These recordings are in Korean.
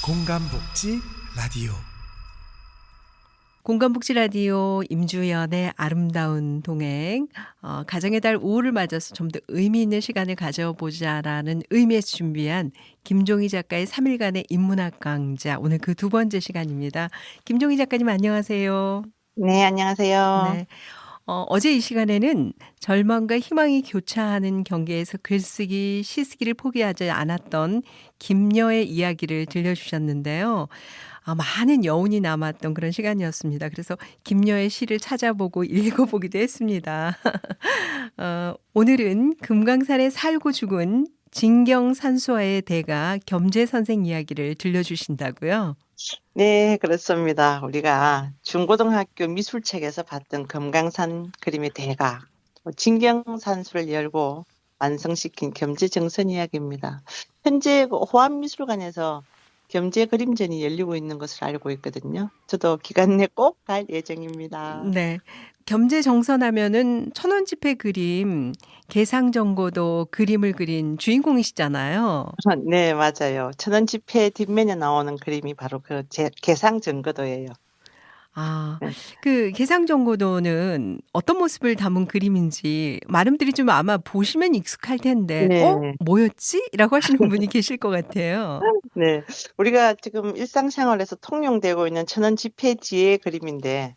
공감복지 라디오. 공감복지 라디오 임주연의 아름다운 동행. 가정의 달 5월을 맞아서 좀 더 의미 있는 시간을 가져보자라는 의미에서 준비한 김종희 작가의 3일간의 인문학 강좌, 오늘 그 두 번째 시간입니다. 김종희 작가님 안녕하세요. 네, 안녕하세요. 네. 어제 이 시간에는 절망과 희망이 교차하는 경계에서 글쓰기, 시쓰기를 포기하지 않았던 김여의 이야기를 들려주셨는데요. 많은 여운이 남았던 그런 시간이었습니다. 그래서 김여의 시를 찾아보고 읽어보기도 했습니다. 오늘은 금강산에 살고 죽은 진경산수화의 대가 겸재선생 이야기를 들려주신다고요? 네, 그렇습니다. 우리가 중고등학교 미술책에서 봤던 금강산 그림의 대가, 진경산수를 열고 완성시킨 겸재정선 이야기입니다. 현재 호암미술관에서 겸재 그림전이 열리고 있는 것을 알고 있거든요. 저도 기간 내 꼭 갈 예정입니다. 네. 겸재정선하면은 천원지폐 그림 개상정고도 그림을 그린 주인공이시잖아요. 네, 맞아요. 천원지폐 뒷면에 나오는 그림이 바로 그 개상정거도예요. 네. 그 개상정고도는 어떤 모습을 담은 그림인지 많은 분들이 좀 아마 보시면 익숙할 텐데 네. 뭐였지? 라고 하시는 분이 계실 것 같아요. 네. 우리가 지금 일상생활에서 통용되고 있는 천원지폐지의 그림인데,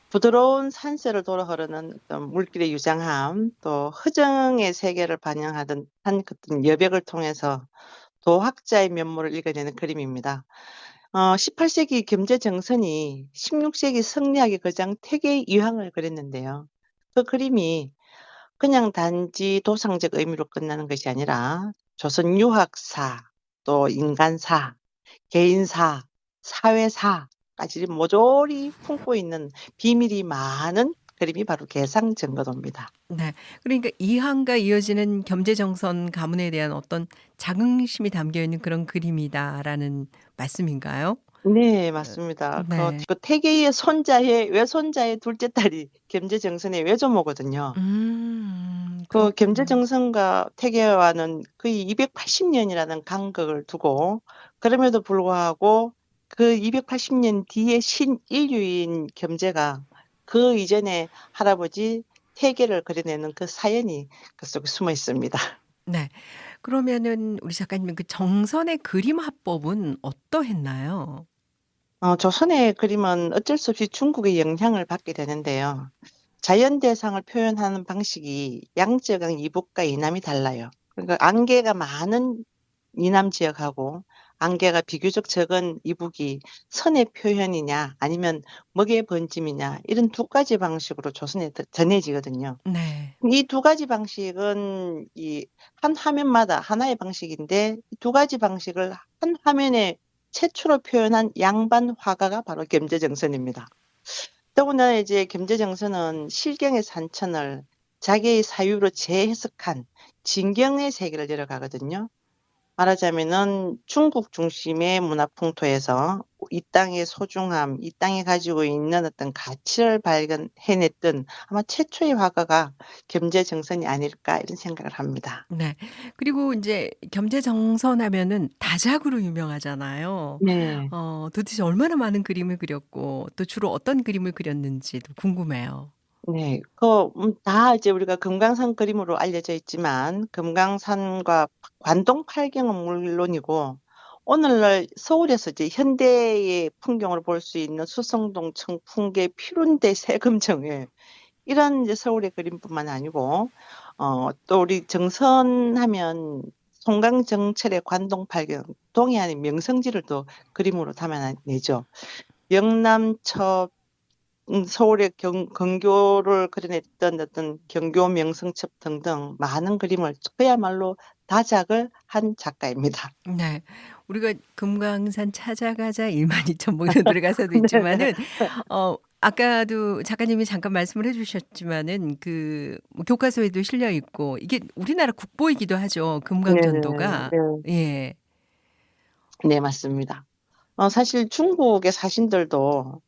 부드러운 산세를 돌아 흐르는 어떤 물길의 유장함, 또 흐정의 세계를 반영하던 한 어떤 여백을 통해서 도학자의 면모를 읽어내는 그림입니다. 18세기 겸재정선이 16세기 성리학의 거장 태계의 유황을 그렸는데요. 그 그림이 그냥 단지 도상적 의미로 끝나는 것이 아니라 조선 유학사, 또 인간사, 개인사, 사회사까지 모조리 품고 있는 비밀이 많은 그림이 바로 개상정거도입니다. 네. 그러니까 이항과 이어지는 겸재정선 가문에 대한 어떤 자긍심이 담겨 있는 그런 그림이다라는 말씀인가요? 네, 맞습니다. 네. 그 태계의 외손자의 둘째 딸이 겸재정선의 외조모거든요. 그 그렇군요. 겸재정선과 태계와는 거의 280년이라는 간극을 두고, 그럼에도 불구하고 그 280년 뒤에 신인류인 겸재가 그 이전에 할아버지 태계를 그려내는 그 사연이 그 속에 숨어 있습니다. 네. 그러면은 우리 작가님 그 정선의 그림 화법은 어떠했나요? 조선의 그림은 어쩔 수 없이 중국의 영향을 받게 되는데요. 자연 대상을 표현하는 방식이 양지역은 이북과 이남이 달라요. 그러니까 안개가 많은 이남 지역하고 안개가 비교적 적은 이북이 선의 표현이냐 아니면 먹의 번짐이냐, 이런 두 가지 방식으로 조선에 전해지거든요. 네. 이 두 가지 방식은 이 한 화면마다 하나의 방식인데, 이 두 가지 방식을 한 화면에 최초로 표현한 양반 화가가 바로 겸재정선입니다. 더구나 이제 겸재정선은 실경의 산천을 자기의 사유로 재해석한 진경의 세계를 데려가거든요. 말하자면은 중국 중심의 문화 풍토에서 이 땅의 소중함, 이 땅이 가지고 있는 어떤 가치를 발견해냈던 아마 최초의 화가가 겸재정선이 아닐까, 이런 생각을 합니다. 네. 그리고 인제 겸재정선하면은 다작으로 유명하잖아요. 네. 도대체 얼마나 많은 그림을 그렸고 또 주로 어떤 그림을 그렸는지도 궁금해요. 네. 다 이제 우리가 금강산 그림으로 알려져 있지만, 금강산과 관동 팔경은 물론이고, 오늘날 서울에서 이제 현대의 풍경을 볼 수 있는 수성동, 청풍계, 피룬대, 세금정에, 이런 이제 서울의 그림뿐만 아니고, 또 우리 정선하면 송강정철의 관동 팔경, 동해안의 명성지를 또 그림으로 담아내죠. 영남첩, 서울의 근교를 그려냈던 어떤 경교 명성첩 등등 많은 그림을 그야말로 다작을 한 작가입니다. 네. 우리가 금강산 찾아가자 12,000보 이런 노래 가사도 있지만은 아까도 작가님이 잠깐 말씀을 해 주셨지만은 뭐 교과서에도 실려 있고 이게 우리나라 국보이기도 하죠, 네네. 금강전도가. 네. 예. 네, 맞습니다. 사실 중국의 사신들도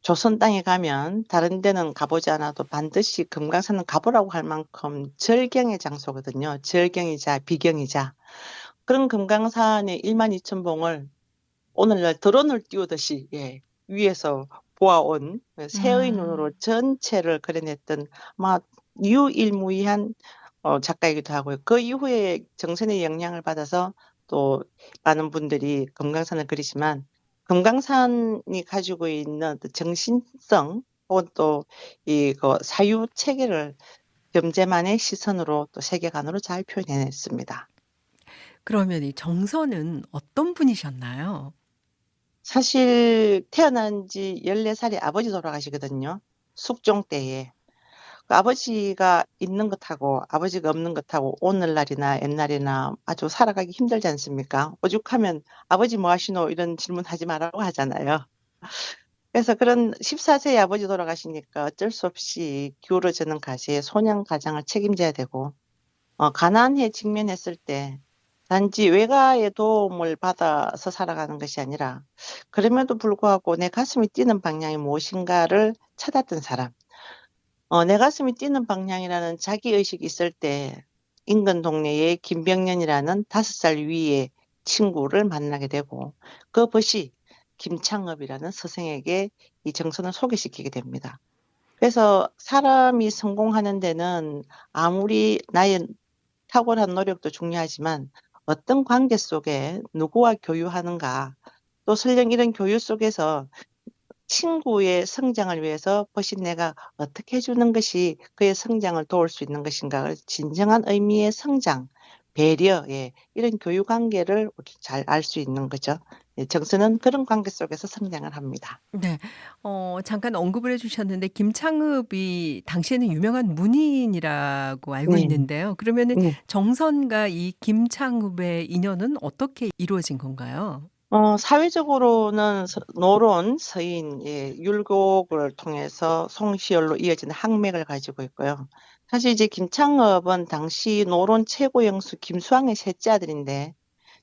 조선 땅에 가면 다른 데는 가보지 않아도 반드시 금강산은 가보라고 할 만큼 절경의 장소거든요. 절경이자 비경이자. 그런 금강산의 12,000봉을 오늘날 드론을 띄우듯이 위에서 보아온 새의 눈으로 음. 전체를 그려냈던 아마 유일무이한 작가이기도 하고요. 그 이후에 정선의 영향을 받아서 또 많은 분들이 금강산을 그리지만 금강산이 가지고 있는 그 정신성 혹은 또 그 사유 체계를 겸재만의 시선으로 또 세계관으로 잘 표현해냈습니다. 그러면 이 정선은 어떤 분이셨나요? 사실 태어난 지 14살에 아버지 돌아가시거든요. 숙종 때에. 그 아버지가 있는 것하고 아버지가 없는 것하고 오늘날이나 옛날이나 아주 살아가기 힘들지 않습니까? 오죽하면 "아버지 뭐 하시노?" 이런 질문하지 말라고 하잖아요. 그래서 그런 14세에 아버지 돌아가시니까 어쩔 수 없이 기울어지는 가시에 소년 가장을 책임져야 되고 가난에 직면했을 때 단지 외가의 도움을 받아서 살아가는 것이 아니라 그럼에도 불구하고 내 가슴이 뛰는 방향이 무엇인가를 찾았던 사람. 내 가슴이 뛰는 방향이라는 자기의식이 있을 때 인근 동네에 김병년이라는 5살 위의 친구를 만나게 되고 그 벗이 김창업이라는 스승에게 이 정선을 소개시키게 됩니다. 그래서 사람이 성공하는 데는 아무리 나의 탁월한 노력도 중요하지만 어떤 관계 속에 누구와 교유하는가, 또 설령 이런 교유 속에서 친구의 성장을 위해서 벗인 내가 어떻게 해 주는 것이 그의 성장을 도울 수 있는 것인가를 진정한 의미의 성장, 배려, 이런 교유 관계를 잘 알 수 있는 거죠. 정서는 그런 관계 속에서 성장을 합니다. 네. 잠깐 언급을 해 주셨는데 김창흡이 당시에는 유명한 문인이라고 알고 네. 있는데요. 그러면은 네. 정선과 이 김창흡의 인연은 어떻게 이루어진 건가요? 사회적으로는 노론, 서인, 율곡을 통해서 송시열로 이어지는 항맥을 가지고 있고요. 사실 이제 김창업은 당시 노론 최고 영수 김수왕의 셋째 아들인데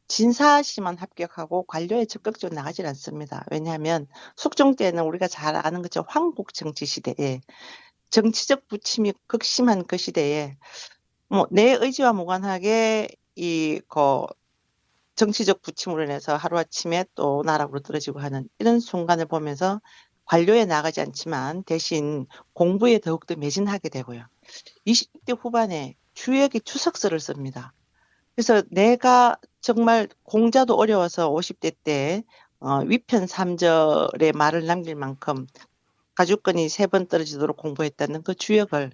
진사시만 합격하고 관료에 적극적으로 나가질 않습니다. 왜냐하면 숙종 때는 우리가 잘 아는 것처럼 황국 정치 시대에 정치적 부침이 극심한 그 시대에 내 의지와 무관하게 정치적 부침으로 인해서 하루아침에 또 나락으로 떨어지고 하는 이런 순간을 보면서 관료에 나가지 않지만 대신 공부에 더욱더 매진하게 되고요. 20대 후반에 주역이 추석서를 씁니다. 그래서 내가 정말 공자도 어려워서 50대 때 위편 3절의 말을 남길 만큼 가주권이 3번 떨어지도록 공부했다는 그 주역을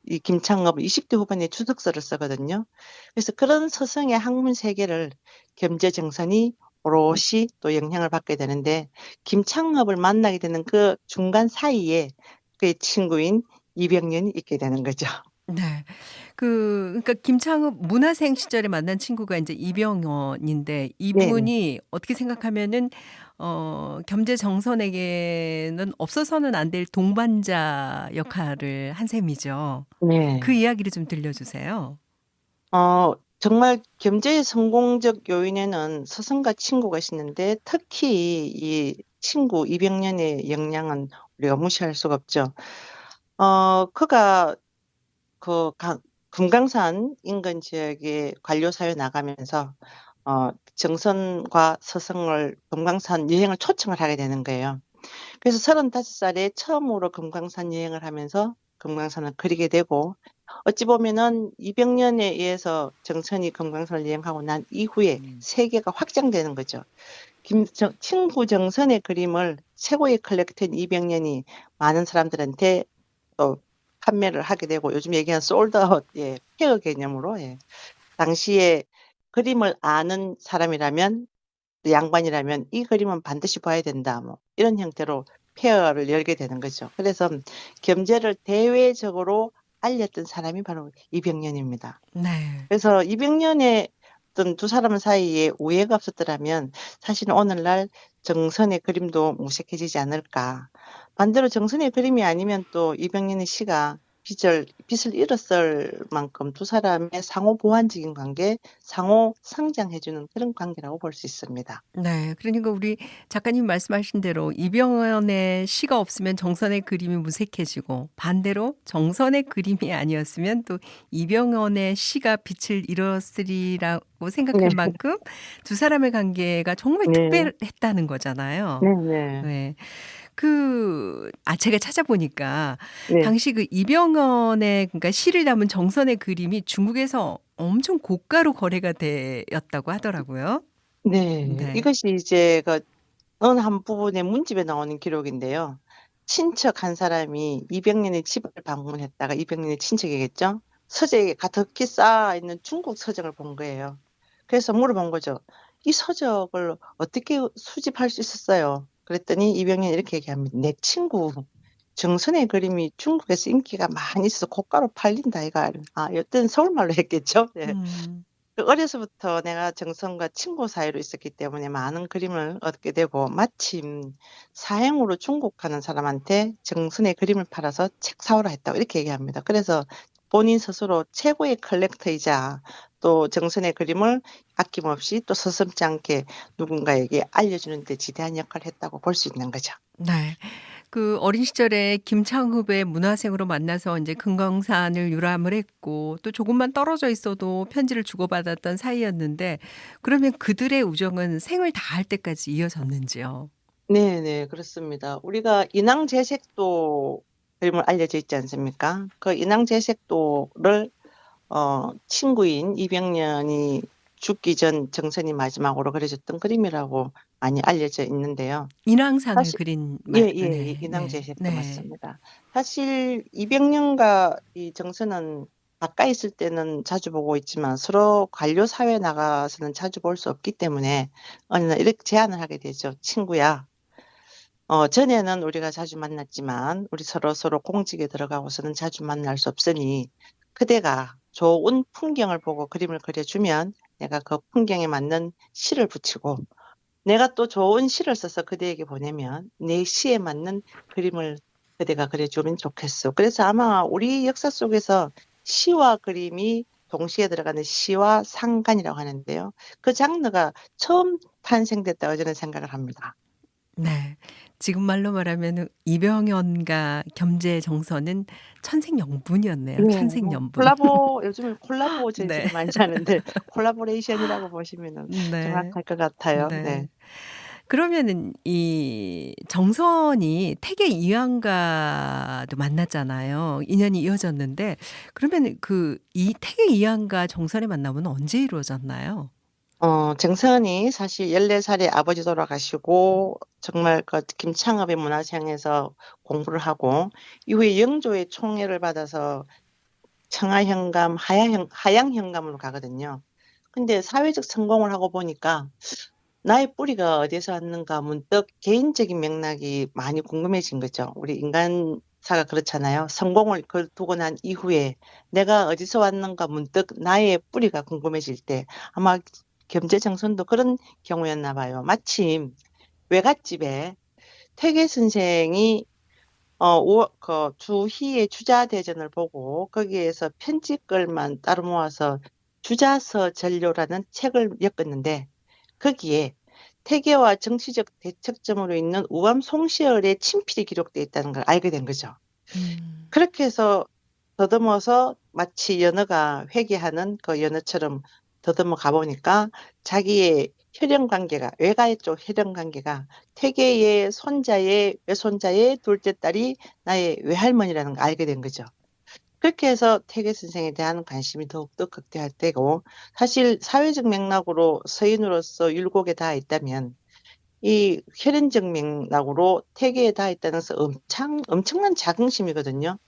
이 김창업은 20대 후반에 추석서를 쓰거든요. 그래서 그런 서성의 학문 세계를 겸재정선이 오롯이 또 영향을 받게 되는데 김창업을 만나게 되는 그 중간 사이에 그의 친구인 이병년이 있게 되는 거죠. 네. 그러니까 김창흡 문화생 시절에 만난 친구가 인제 이병헌인데 네네. 이분이 어떻게 생각하면은 겸재정선에게는 없어서는 안 될 동반자 역할을 한 셈이죠. 그 네. 이야기를 좀 들려주세요. 정말 겸재의 성공적 요인에는 스승과 친구가 있었는데 특히 이 친구 이병년의 영향은 우리가 무시할 수가 없죠. 그가 그 금강산 인근 지역에 관료 사회에 나가면서 정선과 서성을 금강산 여행을 초청을 하게 되는 거예요. 그래서 35살에 처음으로 금강산 여행을 하면서 금강산을 그리게 되고 어찌 보면은 이병년에 의해서 정선이 금강산을 여행하고 난 이후에 세계가 확장되는 거죠. 친구 정선의 그림을 최고의 컬렉터인 이병년이 많은 사람들한테 또 판매를 하게 되고 요즘 얘기하는 솔드아웃 페어 개념으로 당시에 그림을 아는 사람이라면 양반이라면 '이 그림은 반드시 봐야 된다.' 이런 형태로 페어를 열게 되는 거죠. 그래서 겸재를 대외적으로 알렸던 사람이 바로 이병년입니다. 네. 그래서 이병년의 어떤 두 사람 사이에 우애가 없었더라면 사실은 오늘날 정선의 그림도 무색해지지 않을까. 반대로 정선의 그림이 아니면 또 이병년의 시가 빚을 잃었을 만큼 두 사람의 상호 보완적인 관계, 상호 상장해 주는 그런 관계라고 볼 수 있습니다. 네. 그러니까 우리 작가님 말씀하신 대로 이병헌의 시가 없으면 정선의 그림이 무색해지고 반대로 정선의 그림이 아니었으면 또 이병헌의 시가 빛을 잃었으리라고 네. 생각할 만큼 두 사람의 관계가 정말 네. 특별했다는 거잖아요. 네네. 네. 제가 찾아보니까 네. 당시 그 이병헌의 그러니까 시를 담은 정선의 그림이 중국에서 엄청 고가로 거래가 되었다고 하더라고요. 네. 네. 이것이 이제 어느 한 부분의 문집에 나오는 기록인데요. 친척 한 사람이 이병련의 집을 방문했다가 이병련의 친척이겠죠. 서재에 가득히 쌓아 있는 중국 서적을 본 거예요. 그래서 물어본 거죠. "이 서적을 어떻게 수집할 수 있었어요?" 그랬더니 이병련이 이렇게 얘기합니다. "내 친구 정선의 그림이 중국에서 인기가 많이 있어서 고가로 팔린다 이가." 이때는 서울말로 했겠죠. 네. 음. 어려서부터 내가 정선과 친구 사이로 있었기 때문에 많은 그림을 얻게 되고 마침 사행으로 중국 가는 사람한테 정선의 그림을 팔아서 책 사 오라 했다고 이렇게 얘기합니다. 그래서 본인 스스로 최고의 컬렉터이자 또 정선의 그림을 아낌없이 또 서슴지 않게 누군가에게 알려주는 데 지대한 역할을 했다고 볼 수 있는 거죠. 네. 그 어린 시절에 김창흡의 문화생으로 만나서 인제 금강산을 유람을 했고 또 조금만 떨어져 있어도 편지를 주고받았던 사이였는데 그러면 그들의 우정은 생을 다할 때까지 이어졌는지요? 네네. 그렇습니다. 우리가 인왕제색도 그림을 알려져 있지 않습니까? 그 인왕제색도를 친구인 이병련이 죽기 전 정선이 마지막으로 그려줬던 그림이라고 많이 알려져 있는데요. 인왕산을 사실 그린 예예. 네. 네. 인왕제색도 네. 맞습니다. 사실 이병련과 이 정선은 가까이 있을 때는 자주 보고 있지만 서로 관료 사회에 나가서는 자주 볼 수 없기 때문에 어느 날 이렇게 제안을 하게 되죠. "친구야, 전에는 우리가 자주 만났지만 우리 서로 공직에 들어가고서는 자주 만날 수 없으니 그대가 좋은 풍경을 보고 그림을 그려주면 내가 그 풍경에 맞는 시를 붙이고 내가 또 좋은 시를 써서 그대에게 보내면 내 시에 맞는 그림을 그대가 그려주면 좋겠소." 그래서 아마 우리 역사 속에서 시와 그림이 동시에 들어가는 시와 상간이라고 하는데요. 그 장르가 처음 탄생됐다고 저는 생각을 합니다. 네. 지금 말로 말하면은 이병헌과 겸재정선은 천생연분이었네요. 네. 뭐 천생연분. 요즘은 콜라보 네. 재즈를 많이 하는데 콜라보레이션이라고 보시면은 네. 정확할 것 같아요. 네. 네. 그러면은 이 정선이 태계 이황과도 만났잖아요. 인연이 이어졌는데 그러면은 이 태계 이황과 정선의 만남은 언제 이루어졌나요? 정선이 사실 14 살에 아버지 돌아가시고 정말 김창업의 문화생에서 공부를 하고 이후에 영조의 총애를 받아서 청하현감, 하양현감으로 가거든요. 근데 사회적 성공을 하고 보니까 '나의 뿌리가 어디에서 왔는가.' 문득 개인적인 맥락이 많이 궁금해진 거죠. 우리 인간사가 그렇잖아요. 성공을 거두고 난 이후에 '내가 어디서 왔는가.' 문득 나의 뿌리가 궁금해질 때 아마 겸재정선도 그런 경우였나 봐요. 마침 외갓집에 퇴계 선생이 주희의 주자대전을 보고 거기에서 편지글만 따로 모아서 주자서 전료라는 책을 엮었는데 거기에 태계와 정치적 대척점으로 있는 우암 송시열의 친필이 기록되어 있다는 걸 알게 된 거죠. 음. 그렇게 해서 더듬어서 마치 연어가 회귀하는 그 연어처럼 더듬어 가 보니까 자기의 혈연 관계가 외가 쪽 혈연 관계가 태계의 손자의 외손자의 둘째 딸이 나의 외할머니라는 걸 알게 된 거죠. 그렇게 해서 태계 선생에 대한 관심이 더욱더 극대화되고 사실 사회적 맥락으로 서인으로서 율곡에 닿아 있다면 이 혈연적 맥락으로 태계에 닿아 있다는 것은 엄청난 자긍심이거든요.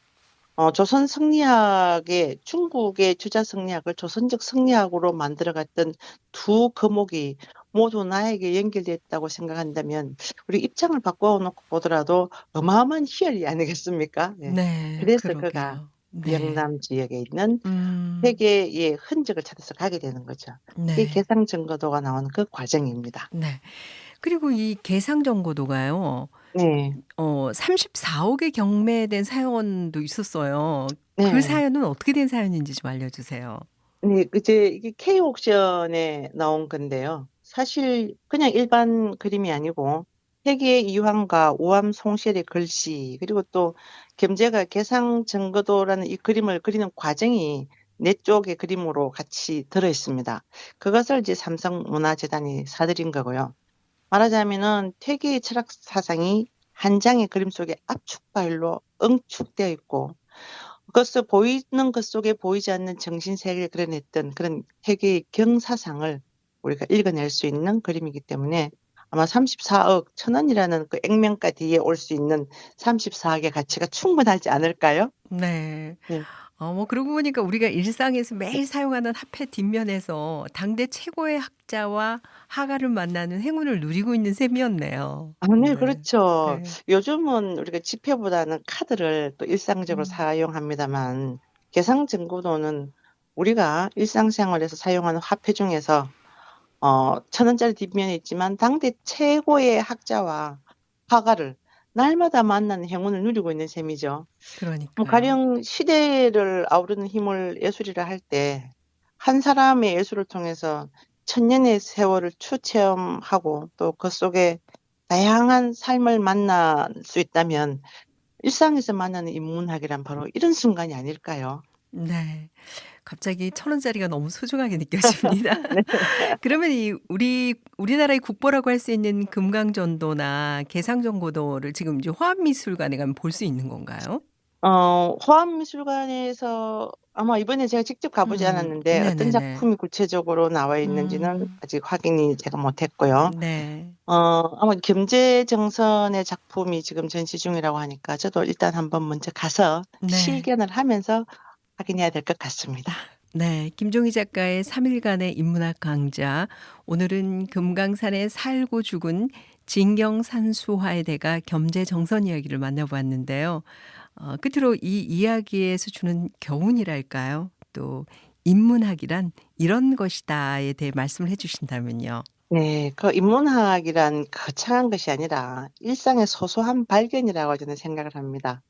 조선 성리학의 중국의 주자 성리학을 조선적 성리학으로 만들어 갔던 두 거목이 모두 나에게 연결됐다고 생각한다면 우리 입장을 바꿔 놓고 보더라도 어마어마한 희열이 아니겠습니까? 네. 네. 그래서 그가 그러게요. 네. 영남 지역에 있는 음. 세계의 흔적을 찾아서 가게 되는 거죠. 이 네. 개성 증거도가 나오는 그 과정입니다. 네. 그리고 이 개상정보도가요. 네. 34억에 경매된 사연도 있었어요. 그 네. 사연은 어떻게 된 사연인지 좀 알려주세요. 네. 이제 이게 K옥션에 나온 건데요. 사실 그냥 일반 그림이 아니고 세계의 이황과 우암 송실의 글씨, 그리고 또 겸재가 개상정거도라는 이 그림을 그리는 과정이 4쪽의 그림으로 같이 들어 있습니다. 그것을 이제 삼성문화재단이 사들인 거고요. 말하자면은 퇴계의 철학 사상이 한 장의 그림 속에 압축파일로 응축되어 있고, 보이는 것 속에 보이지 않는 정신 세계를 그려냈던 그런 세계의 경사상을 우리가 읽어낼 수 있는 그림이기 때문에 아마 34억 천원이라는 그 액면가 뒤에 올 수 있는 34억의 가치가 충분하지 않을까요? 네. 네. 그러고 보니까 우리가 일상에서 매일 사용하는 화폐 뒷면에서 당대 최고의 학자와 화가를 만나는 행운을 누리고 있는 셈이었네요. 아, 네, 네. 그렇죠. 네. 요즘은 우리가 지폐보다는 카드를 또 일상적으로 음. 사용합니다만, 계상증거도는 우리가 일상생활에서 사용하는 화폐 중에서 1,000원짜리 뒷면에 있지만 당대 최고의 학자와 화가를 날마다 만나는 행운을 누리고 있는 셈이죠. 그러니까요. 가령 시대를 아우르는 힘을 예술이라 할 때 한 사람의 예술을 통해서 천년의 세월을 추체험하고 또 그 속에 다양한 삶을 만날 수 있다면 일상에서 만나는 인문학이란 바로 이런 순간이 아닐까요? 네. 갑자기 1,000원짜리가 너무 소중하게 느껴집니다. 네. 그러면 이 우리나라의 국보라고 할 수 있는 금강전도나 개상정보도를 지금 이제 화합미술관에 가면 볼 수 있는 건가요? 화암미술관에서 아마 이번에 제가 직접 가보지 않았는데 어떤 네네네. 작품이 구체적으로 나와 있는지는 음. 아직 확인이 제가 못했고요. 네. 아마 겸재정선의 작품이 지금 전시 중이라고 하니까 저도 일단 한번 먼저 가서 네. 실견을 하면서 확인해야 될 것 같습니다. 네. 김종희 작가의 3 일간의 인문학 강좌. 오늘은 금강산에 살고 죽은 진경산수화의 대가 겸재정선 이야기를 만나보았는데요. 끝으로 이 이야기에서 주는 교훈이랄까요? 또 인문학이란 이런 것이다에 대해 말씀을 해 주신다면요. 네. 그 인문학이란 거창한 것이 아니라 일상의 소소한 발견이라고 저는 생각을 합니다.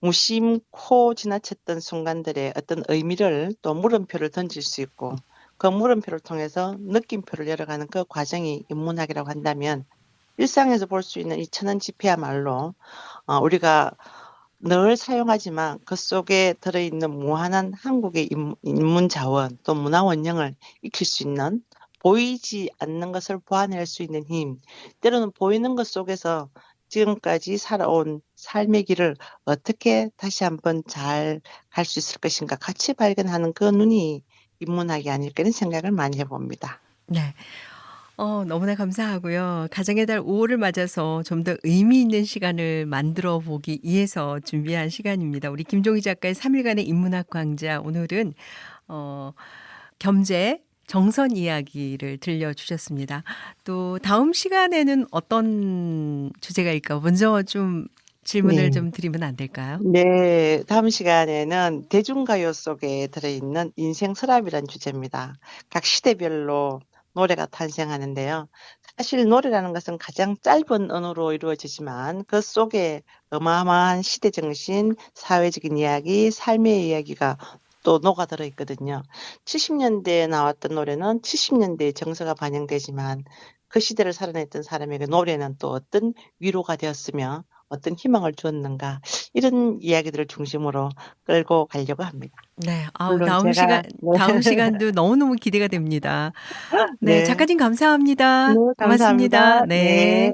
무심코 지나쳤던 순간들의 어떤 의미를 또 물음표를 던질 수 있고, 그 물음표를 통해서 느낌표를 열어가는 그 과정이 인문학이라고 한다면, 일상에서 볼 수 있는 이 천원 지폐야말로 우리가 늘 사용하지만 그 속에 들어있는 무한한 한국의 인문 자원 또 문화 원형을 익힐 수 있는, 보이지 않는 것을 보아낼 수 있는 힘, 때로는 보이는 것 속에서 지금까지 살아온 삶의 길을 어떻게 다시 한번 잘 갈 수 있을 것인가 같이 발견하는 그 눈이 인문학이 아닐까 이런 생각을 많이 해봅니다. 네. 너무나 감사하고요. 가정의 달 5 월을 맞아서 좀 더 의미 있는 시간을 만들어 보기 위해서 준비한 시간입니다. 우리 김종희 작가의 3 일간의 인문학 강좌 오늘은 어 겸재 정선 이야기를 들려주셨습니다. 또 다음 시간에는 어떤 주제가 먼저 좀 질문을 네. 좀 드리면 안 될까요? 네. 다음 시간에는 대중가요 속에 들어있는 인생 서랍이란 주제입니다. 각 시대별로 노래가 탄생하는데요. 사실 노래라는 것은 가장 짧은 언어로 이루어지지만 그 속에 어마어마한 시대 정신, 사회적인 이야기, 삶의 이야기가 또 녹아들어 있거든요. 70년대에 나왔던 노래는 70년대의 정서가 반영되지만 그 시대를 살아냈던 사람에게 노래는 또 어떤 위로가 되었으며 어떤 희망을 주었는가, 이런 이야기들을 중심으로 끌고 가려고 합니다. 네. 아우 물론 제가 다음 시간도 너무너무 기대가 됩니다. 네. 네. 작가님 네. 감사합니다. 고맙습니다. 감사합니다. 네. 네.